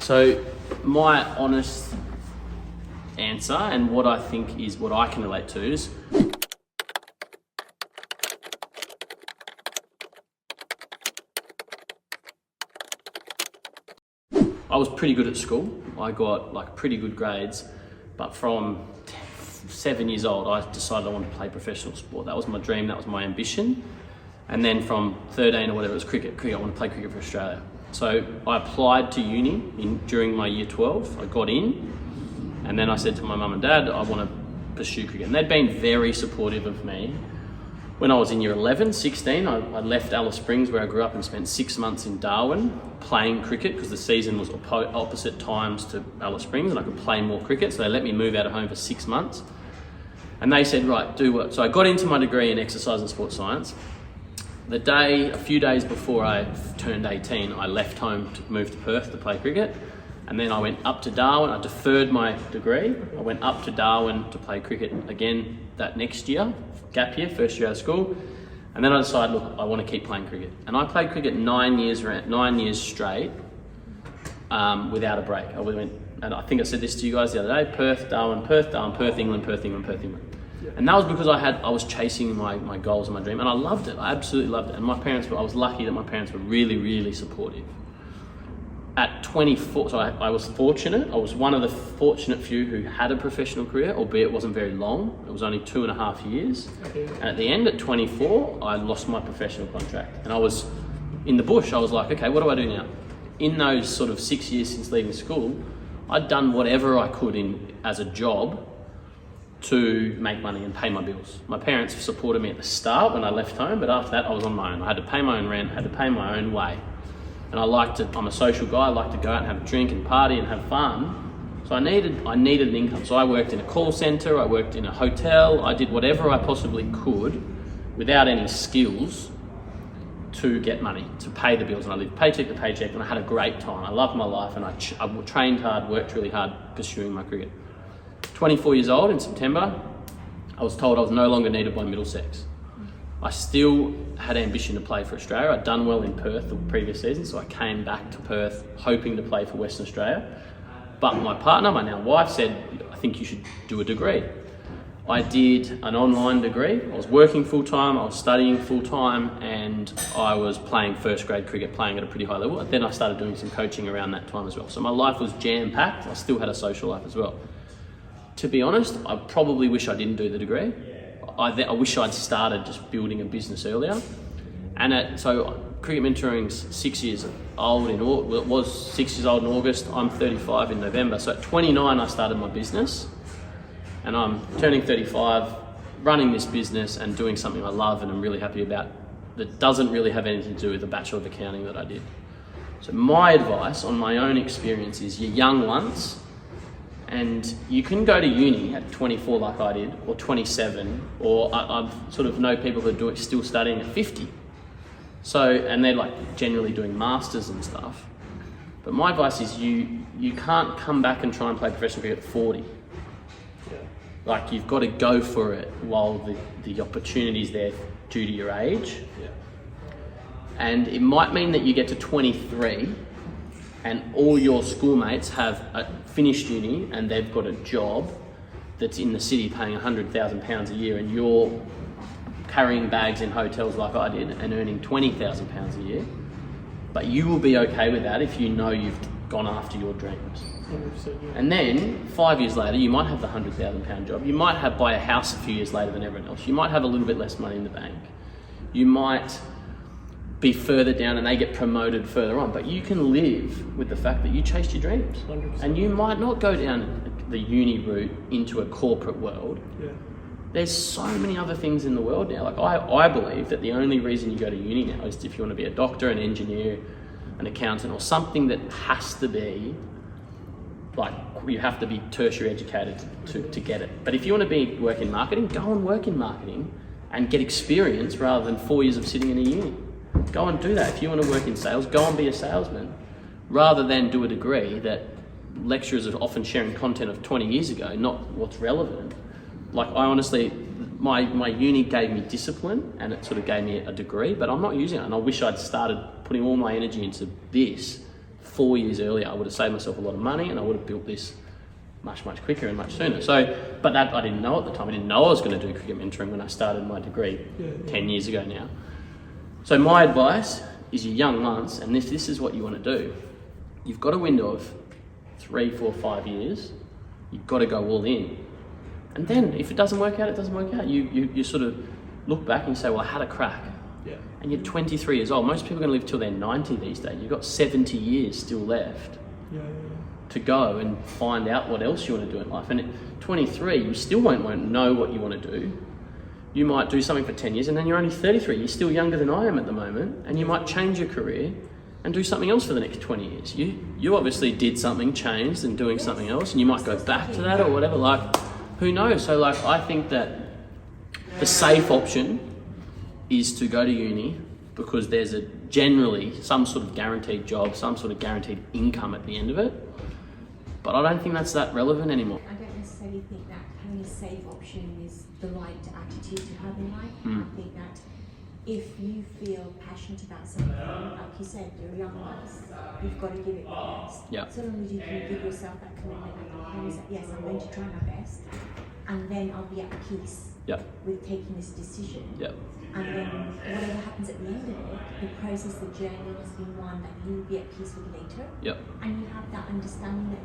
So my honest answer and what I think is what I can relate to is I was pretty good at school. I got like pretty good grades, but from 7 years old, I decided I wanted to play professional sport. That was my dream, that was my ambition. And then from 13 or whatever, it was cricket. I want to play cricket for Australia. So I applied to uni during my year 12. I got in, and then I said to my mum and dad, I want to pursue cricket. And they'd been very supportive of me. When I was in year 11, 16, I left Alice Springs where I grew up and spent 6 months in Darwin playing cricket because the season was opposite times to Alice Springs and I could play more cricket. So they let me move out of home for 6 months. And they said, right, do what? So I got into my degree in exercise and sports science. A few days before I turned 18, I left home to move to Perth to play cricket. And then I went up to Darwin. I deferred my degree. I went up to Darwin to play cricket again that next year, gap year, first year out of school. And then I decided, look, I want to keep playing cricket. And I played cricket 9 years straight without a break. I went, and I think I said this to you guys the other day, Perth, Darwin, Perth, Darwin, Perth, England, Perth, England, Perth, England. Yeah. And that was because I was chasing my goals and my dream, and I loved it. I absolutely loved it. And I was lucky that my parents were really, really supportive. At 24, so I was fortunate. I was one of the fortunate few who had a professional career, albeit it wasn't very long. It was only 2.5 years. Okay. And at the end, at 24, I lost my professional contract. And I was in the bush. I was like, okay, what do I do now? In those sort of 6 years since leaving school, I'd done whatever I could as a job to make money and pay my bills. My parents supported me at the start when I left home, but after that, I was on my own. I had to pay my own rent, I had to pay my own way. And I'm a social guy, I like to go out and have a drink and party and have fun. So I needed an income. So I worked in a call center, I worked in a hotel, I did whatever I possibly could without any skills to get money, to pay the bills. And I lived paycheck to paycheck and I had a great time. I loved my life and I trained hard, worked really hard pursuing my cricket. 24 years old in September, I was told I was no longer needed by Middlesex. I still had ambition to play for Australia. I'd done well in Perth the previous season, so I came back to Perth hoping to play for Western Australia. But my partner, my now wife, said, I think you should do a degree. I did an online degree. I was working full-time, I was studying full-time, and I was playing first grade cricket, playing at a pretty high level. And then I started doing some coaching around that time as well. So my life was jam-packed. I still had a social life as well. To be honest, I probably wish I didn't do the degree. I wish I'd started just building a business earlier. And so cricket mentoring's 6 years old it was 6 years old in August. I'm 35 in November. So at 29, I started my business, and I'm turning 35, running this business and doing something I love and I'm really happy about that doesn't really have anything to do with the Bachelor of Accounting that I did. So my advice on my own experience is you're young once, and you can go to uni at 24 like I did, or 27, or I sort of know people who are still studying at 50. So, and they're like generally doing masters and stuff. But my advice is you can't come back and try and play professional cricket at 40. Yeah. Like you've got to go for it while the opportunity's there due to your age. Yeah. And it might mean that you get to 23 and all your schoolmates have finished uni and they've got a job that's in the city paying £100,000 a year, and you're carrying bags in hotels like I did and earning £20,000 a year. But you will be okay with that if you know you've gone after your dreams. 100%, yeah. And then 5 years later, you might have the £100,000 job. You might buy a house a few years later than everyone else. You might have a little bit less money in the bank. You might be further down and they get promoted further on, but you can live with the fact that you chased your dreams. 100%. And you might not go down the uni route into a corporate world. Yeah. There's so many other things in the world now. Like I believe that the only reason you go to uni now is if you want to be a doctor, an engineer, an accountant, or something that has to be like you have to be tertiary educated to get it. But if you want to work in marketing, go and work in marketing and get experience rather than 4 years of sitting in a uni. Go and do that. If you want to work in sales, go and be a salesman rather than do a degree that lecturers are often sharing content of 20 years ago, not what's relevant. Like I honestly, my uni gave me discipline and it sort of gave me a degree, but I'm not using it. And I wish I'd started putting all my energy into this 4 years earlier, I would have saved myself a lot of money and I would have built this much quicker and much sooner. So, but that I didn't know at the time. I didn't know I was going to do cricket mentoring when I started my degree 10 years ago now. So my advice is your young months, and if this is what you want to do, you've got a window of 3, 4, 5 years. You've got to go all in. And then if it doesn't work out, it doesn't work out. You sort of look back and you say, well, I had a crack. Yeah. And you're 23 years old. Most people are going to live till they're 90 these days. You've got 70 years still left to go and find out what else you want to do in life. And at 23, you still won't know what you want to do. You might do something for 10 years and then you're only 33. You're still younger than I am at the moment. And you might change your career and do something else for the next 20 years. You obviously did something, changed and doing something else, and you might go back to that or whatever. Like, who knows? So like, I think that the safe option is to go to uni, because there's generally some sort of guaranteed job, some sort of guaranteed income at the end of it. But I don't think that's that relevant anymore. I don't necessarily think that having a safe option is the right attitude to have in life. I think that if you feel passionate about something, like you said, you're young ones, you've got to give it your best. Yeah. So long as you can give yourself that commitment and say, yes, I'm going to try my best, and then I'll be at peace with taking this decision. And then whatever happens at the end of it, the process, the journey has been one that you'll be at peace with later. And you have that understanding that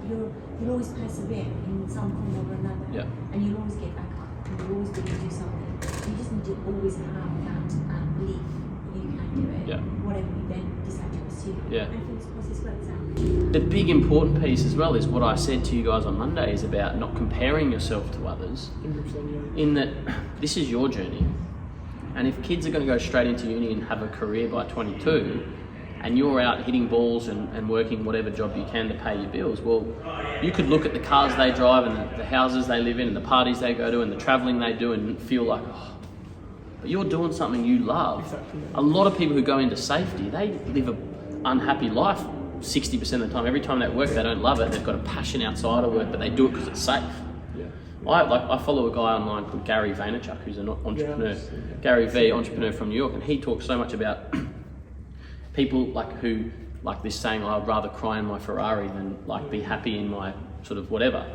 you'll always persevere in some form or another. And you'll always get back up, and you're always going to do something. You just need to always have that belief that you can do it, whatever you then decide to pursue. And fingers crossed this works out. The big important piece as well is what I said to you guys on Monday, is about not comparing yourself to others. 100%, in that this is your journey. And if kids are going to go straight into uni and have a career by 22, and you're out hitting balls and working whatever job you can to pay your bills, well, you could look at the cars they drive and the houses they live in and the parties they go to and the travelling they do and feel like, oh, but you're doing something you love. Exactly. A lot of people who go into safety, they live an unhappy life 60% of the time. Every time they work, they don't love it. They've got a passion outside of work, but they do it because it's safe. I follow a guy online called Gary Vaynerchuk, who's an entrepreneur. Gary V, entrepreneur from New York, and he talks so much about people who this saying, I'd rather cry in my Ferrari than be happy in my sort of whatever.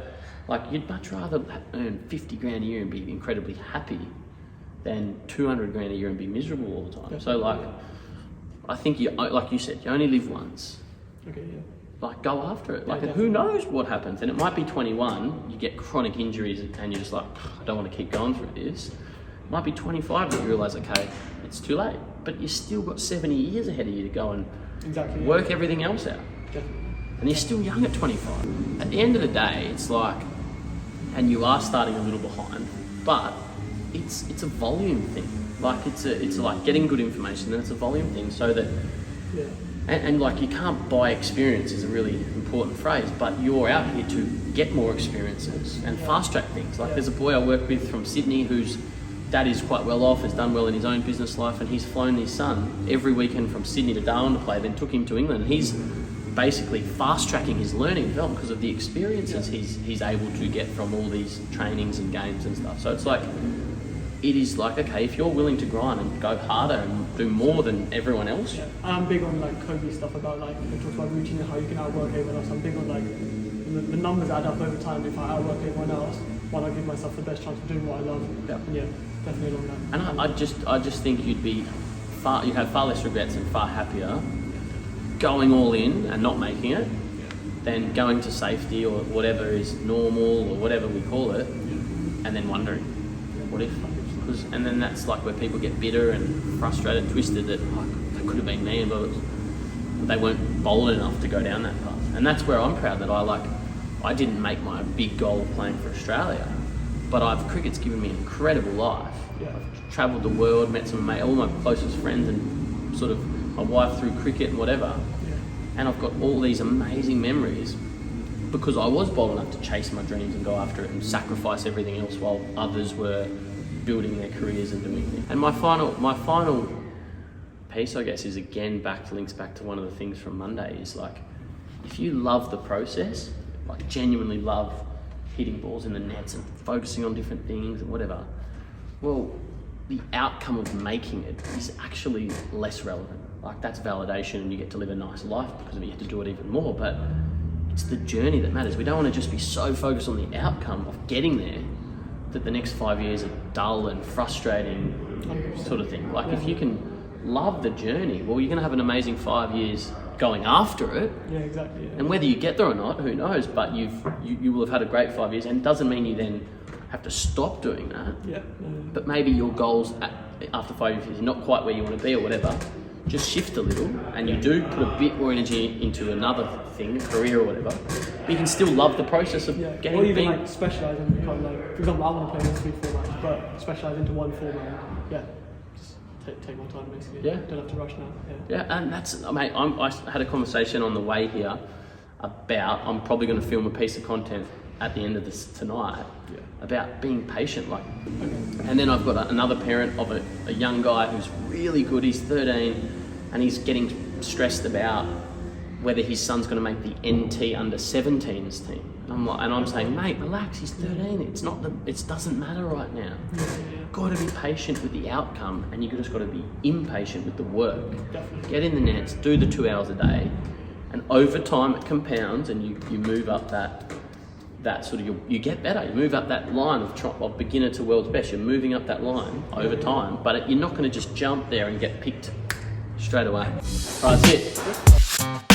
Like, you'd much rather earn 50 grand a year and be incredibly happy than 200 grand a year and be miserable all the time. So I think like you said, you only live once. Go after it. Who knows what happens? And it might be 21, you get chronic injuries and you're just like, I don't want to keep going through this. It might be 25 that you realise, okay, it's too late. But you've still got 70 years ahead of you to go and work everything else out. And you're still young at 25. At the end of the day, it's and you are starting a little behind, but it's a volume thing. It's like getting good information, and it's a volume thing, so that And you can't buy experience is a really important phrase, but you're out here to get more experiences and fast track things. There's a boy I work with from Sydney whose dad is quite well off, has done well in his own business life, and he's flown his son every weekend from Sydney to Darwin to play, then took him to England. And he's basically fast tracking his learning development because of the experiences he's able to get from all these trainings and games and stuff. So it's it is okay, if you're willing to grind and go harder and do more than everyone else. I'm big on Kobe stuff about it talks about routine and how you can outwork everyone else. I'm big on the numbers add up over time. If I outwork everyone else, why not give myself the best chance of doing what I love? And definitely along that. And I just think you'd have far less regrets and far happier going all in and not making it than going to safety or whatever is normal or whatever we call it, and then wondering, what if? And then that's where people get bitter and frustrated, twisted, that that could have been me, but they weren't bold enough to go down that path. And that's where I'm proud that I didn't make my big goal of playing for Australia, but cricket's given me an incredible life. I've travelled the world, met all my closest friends and sort of my wife through cricket and whatever. And I've got all these amazing memories because I was bold enough to chase my dreams and go after it and sacrifice everything else while others were building their careers and doing things. And my final piece, I guess, is links back to one of the things from Monday, is if you love the process, genuinely love hitting balls in the nets and focusing on different things and whatever, well, the outcome of making it is actually less relevant. like that's validation and you get to live a nice life because of it, you have to do it even more. But it's the journey that matters. We don't want to just be so focused on the outcome of getting there that the next 5 years are dull and frustrating 100%. sort of thing. Like if you can love the journey, well, you're going to have an amazing 5 years going after it. Yeah, exactly. Yeah. And whether you get there or not, who knows? But you will have had a great 5 years, and it doesn't mean you then have to stop doing that. Yeah. But maybe your goals after 5 years are not quite where you want to be or whatever. Just shift a little, and you do put a bit more energy into another thing, a career or whatever. But you can still love the process of getting. Or even like specialise and become like, for example, I want to play in 3 formats, but specialise into one format. Yeah. Take my time basically. Yeah. Don't have to rush now. Yeah, and that's, mate, I had a conversation on the way here about, I'm probably going to film a piece of content at the end of this tonight about being patient. Like, and then I've got another parent of a young guy who's really good. He's 13 and he's getting stressed about whether his son's going to make the NT under 17s team. And I'm saying, mate, relax. He's 13. It's not it doesn't matter right now. Got to be patient with the outcome, and you just got to be impatient with the work. Definitely. Get in the nets, do the 2 hours a day, and over time it compounds, and you move up that sort of you get better. You move up that line of beginner to world's best. You're moving up that line over time, but you're not going to just jump there and get picked straight away. All right, that's it.